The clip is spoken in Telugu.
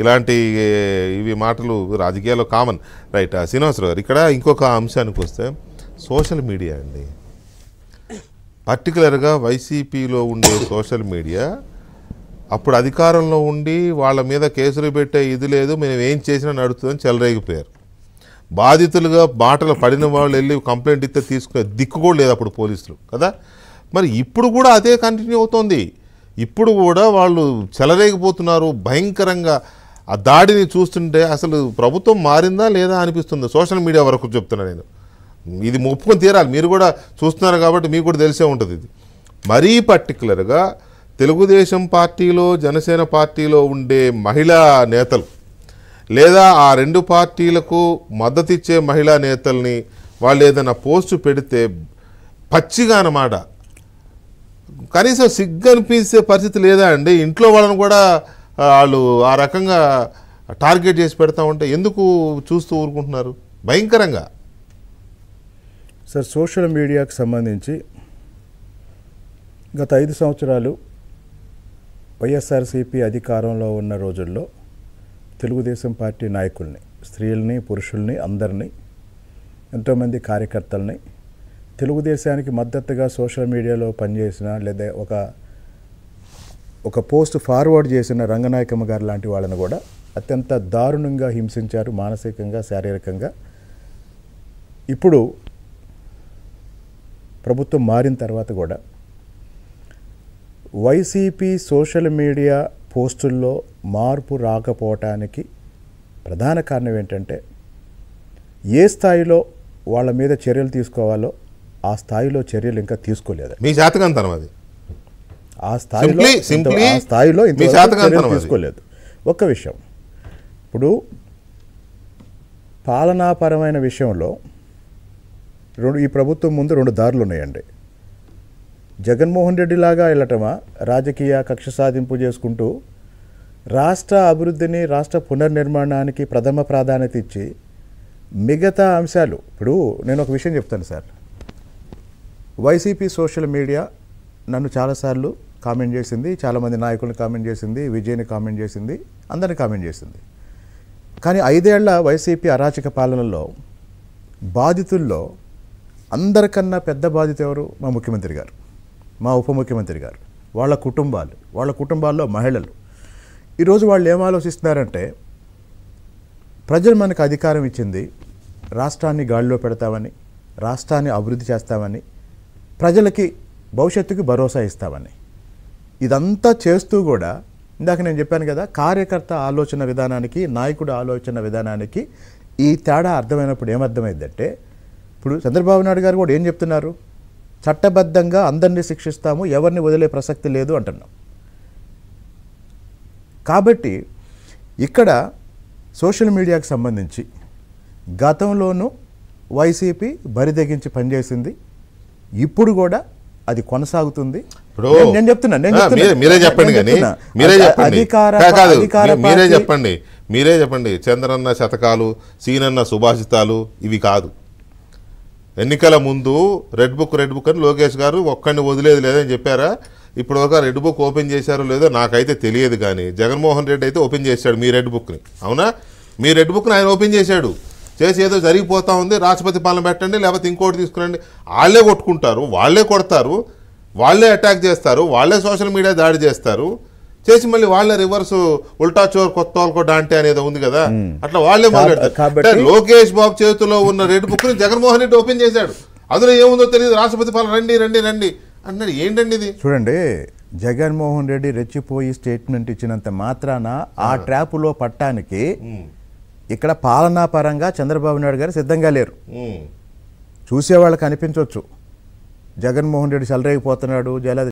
ఇలాంటి ఇవి మాటలు రాజకీయాల్లో కామన్ రైట్. శ్రీనివాసరావు గారు, ఇక్కడ ఇంకొక అంశానికి వస్తే సోషల్ మీడియా అండి. పర్టికులర్గా వైసీపీలో ఉండే సోషల్ మీడియా అప్పుడు అధికారంలో ఉండి వాళ్ళ మీద కేసులు పెట్టే ఇది లేదు, మేము ఏం చేసినా నడుస్తుందని చెలరేగిపోయారు. బాధితులుగా బాటలు పడిన వాళ్ళు వెళ్ళి కంప్లైంట్ ఇస్తే తీసుకునే దిక్కు కూడా లేదు అప్పుడు పోలీసులు కదా. మరి ఇప్పుడు కూడా అదే కంటిన్యూ అవుతోంది. ఇప్పుడు కూడా వాళ్ళు చెలరేగిపోతున్నారు భయంకరంగా. ఆ దాడిని చూస్తుంటే అసలు ప్రభుత్వం మారిందా లేదా అనిపిస్తుంది. సోషల్ మీడియా వరకు చెప్తున్నా నేను, ఇది ఒప్పుకొని తీరాలి. మీరు కూడా చూస్తున్నారు కాబట్టి మీకు కూడా తెలిసే ఉంటుంది. ఇది మరీ పర్టికులర్గా తెలుగుదేశం పార్టీలో జనసేన పార్టీలో ఉండే మహిళా నేతలు లేదా ఆ రెండు పార్టీలకు మద్దతు ఇచ్చే మహిళా నేతల్ని వాళ్ళు ఏదైనా పోస్టు పెడితే పచ్చిగా అన్నమాట కనీసం సిగ్గు అనిపించే పరిస్థితి లేదా అండి. ఇంట్లో వాళ్ళని కూడా వాళ్ళు ఆ రకంగా టార్గెట్ చేసి పెడతా ఉంటే ఎందుకు చూస్తూ ఊరుకుంటున్నారు భయంకరంగా. సార్, సోషల్ మీడియాకు సంబంధించి గత 5 సంవత్సరాలు వైఎస్ఆర్సీపీ అధికారంలో ఉన్న రోజుల్లో తెలుగుదేశం పార్టీ నాయకుల్ని, స్త్రీలని, పురుషుల్ని, అందరినీ, ఎంతోమంది కార్యకర్తల్ని, తెలుగుదేశానికి మద్దతుగా సోషల్ మీడియాలో పనిచేసిన లేదా ఒక పోస్ట్ ఫార్వర్డ్ చేసిన రంగనాయకమ్మ గారు లాంటి వాళ్ళని కూడా అత్యంత దారుణంగా హింసించారు, మానసికంగా, శారీరకంగా. ఇప్పుడు ప్రభుత్వం మారిన తర్వాత కూడా వైసీపీ సోషల్ మీడియా పోస్టుల్లో మార్పు రాకపోవటానికి ప్రధాన కారణం ఏంటంటే, ఏ స్థాయిలో వాళ్ళ మీద చర్యలు తీసుకోవాలో ఆ స్థాయిలో చర్యలు ఇంకా తీసుకోలేదు. మీ జాతకంతనం అది. ఆ స్థాయిలో తీసుకోలేదు. ఒక్క విషయం, ఇప్పుడు పాలనాపరమైన విషయంలో ఈ ప్రభుత్వం ముందు 2 దారులు ఉన్నాయండి. జగన్మోహన్ రెడ్డి లాగా వెళ్ళటమా, రాజకీయ కక్ష సాధింపు చేసుకుంటూ రాష్ట్ర అభివృద్ధిని, రాష్ట్ర పునర్నిర్మాణానికి ప్రథమ ప్రాధాన్యత ఇచ్చి మిగతా అంశాలు. ఇప్పుడు నేను ఒక విషయం చెప్తాను సార్, వైసీపీ సోషల్ మీడియా నన్ను చాలాసార్లు కామెంట్ చేసింది, చాలామంది నాయకులను కామెంట్ చేసింది, విజయ్ని కామెంట్ చేసింది, అందరిని కామెంట్ చేసింది. కానీ 5 ఏళ్ల వైసీపీ అరాచక పాలనలో బాధితుల్లో అందరికన్నా పెద్ద బాధిత ఎవరు? మా ముఖ్యమంత్రి గారు, మా ఉప ముఖ్యమంత్రి గారు, వాళ్ళ కుటుంబాల్లో మహిళలు. ఈరోజు వాళ్ళు ఏం ఆలోచిస్తున్నారంటే, ప్రజలు మనకు అధికారం ఇచ్చింది రాష్ట్రాన్ని గాడిలో పెడతామని, రాష్ట్రాన్ని అభివృద్ధి చేస్తామని, ప్రజలకి భవిష్యత్తుకి భరోసా ఇస్తామని. ఇదంతా చేస్తూ కూడా ఇందాక నేను చెప్పాను కదా, కార్యకర్త ఆలోచన విధానానికి, నాయకుడు ఆలోచన విధానానికి ఈ తేడా అర్థమైనప్పుడు ఏమర్థమైందంటే, ఇప్పుడు చంద్రబాబు నాయుడు గారు కూడా ఏం చెప్తున్నారు? చట్టబద్ధంగా అందరినీ శిక్షిస్తాము, ఎవరిని వదిలే ప్రసక్తి లేదు అంటున్నాం. కాబట్టి ఇక్కడ సోషల్ మీడియాకు సంబంధించి గతంలోనూ వైసీపీ బరిదెగించి పనిచేసింది, ఇప్పుడు కూడా అది కొనసాగుతుంది. నేను చెప్తున్నా మీరే చెప్పండి. చంద్రన్న శతకాలు, సీనన్న సుభాషితాలు ఇవి కాదు. ఎన్నికల ముందు రెడ్ బుక్ అని లోకేష్ గారు ఒక్కడిని వదిలేదు లేదని చెప్పారా? ఇప్పుడు ఒక రెడ్ బుక్ ఓపెన్ చేశారో లేదో నాకైతే తెలియదు, కానీ జగన్మోహన్ రెడ్డి అయితే ఓపెన్ చేశాడు మీ రెడ్ బుక్ని. అవునా? మీ రెడ్ బుక్ని ఆయన ఓపెన్ చేశాడు. చేసి ఏదో జరిగిపోతూ ఉంది, రాష్ట్రపతి పాలన పెట్టండి లేకపోతే ఇంకోటి తీసుకురండి. వాళ్ళే కొట్టుకుంటారు, వాళ్ళే కొడతారు, వాళ్ళే అటాక్ చేస్తారు, వాళ్ళే సోషల్ మీడియా దాడి చేస్తారు, చేసి మళ్ళీ వాళ్ళే రివర్స్ ఉల్టా చోర్ కొత్త వాళ్ళకో డాంటే అనేది ఉంది కదా, అట్లా వాళ్ళే మొదలెడతారు. లోకేష్ బాబు చేతిలో ఉన్న రెడ్ బుక్ ని జగన్మోహన్ రెడ్డి ఓపెన్ చేశాడు. అందులో ఏముందో తెలియదు, రాష్ట్రపతి పాలన రండి రండి రండి అంటున్నాడు. ఏంటండి ఇది? చూడండి, జగన్మోహన్ రెడ్డి రెచ్చిపోయి స్టేట్మెంట్ ఇచ్చినంత మాత్రాన ఆ ట్రాపులో పట్టానికి ఇక్కడ పాలనా పరంగా చంద్రబాబు నాయుడు గారు సిద్ధంగా లేరు. చూసేవాళ్ళకి అనిపించవచ్చు జగన్మోహన్ రెడ్డి చెలరేగిపోతున్నాడు,